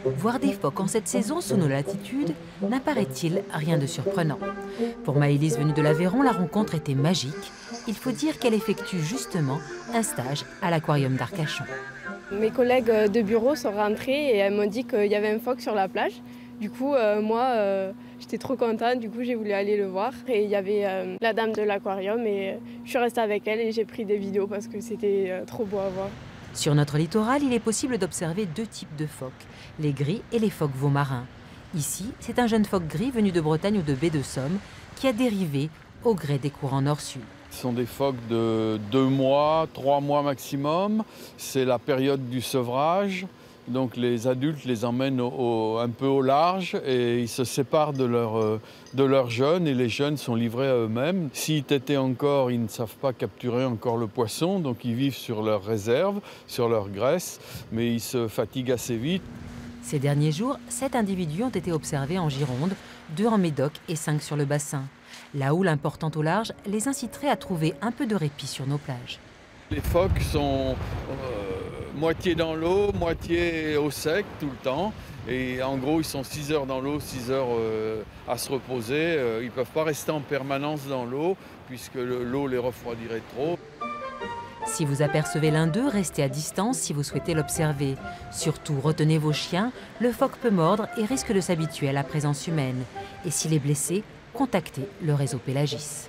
Voir des phoques en cette saison sous nos latitudes n'apparaît-il rien de surprenant. Pour Maëlys venue de l'Aveyron, la rencontre était magique. Il faut dire qu'elle effectue justement un stage à l'aquarium d'Arcachon. Mes collègues de bureau sont rentrés et elles m'ont dit qu'il y avait un phoque sur la plage. Du coup, j'étais trop contente, du coup j'ai voulu aller le voir. Et il y avait la dame de l'aquarium et je suis restée avec elle et j'ai pris des vidéos parce que c'était trop beau à voir. Sur notre littoral, il est possible d'observer deux types de phoques, les gris et les phoques veaux marins. Ici, c'est un jeune phoque gris venu de Bretagne ou de baie de Somme qui a dérivé au gré des courants nord-sud. Ce sont des phoques de 2 mois, 3 mois maximum. C'est la période du sevrage. Donc les adultes les emmènent un peu au large et ils se séparent de leurs jeunes et les jeunes sont livrés à eux-mêmes. S'ils tétaient encore, ils ne savent pas capturer encore le poisson, donc ils vivent sur leurs réserves, sur leur graisse, mais ils se fatiguent assez vite. Ces derniers jours, 7 individus ont été observés en Gironde, 2 en Médoc et 5 sur le bassin. La houle importante au large les inciterait à trouver un peu de répit sur nos plages. Les phoques sont moitié dans l'eau, moitié au sec tout le temps. Et en gros, ils sont 6 heures dans l'eau, 6 heures à se reposer. Ils ne peuvent pas rester en permanence dans l'eau puisque l'eau les refroidirait trop. Si vous apercevez l'un d'eux, restez à distance si vous souhaitez l'observer. Surtout, retenez vos chiens, le phoque peut mordre et risque de s'habituer à la présence humaine. Et s'il est blessé, contactez le réseau Pélagis.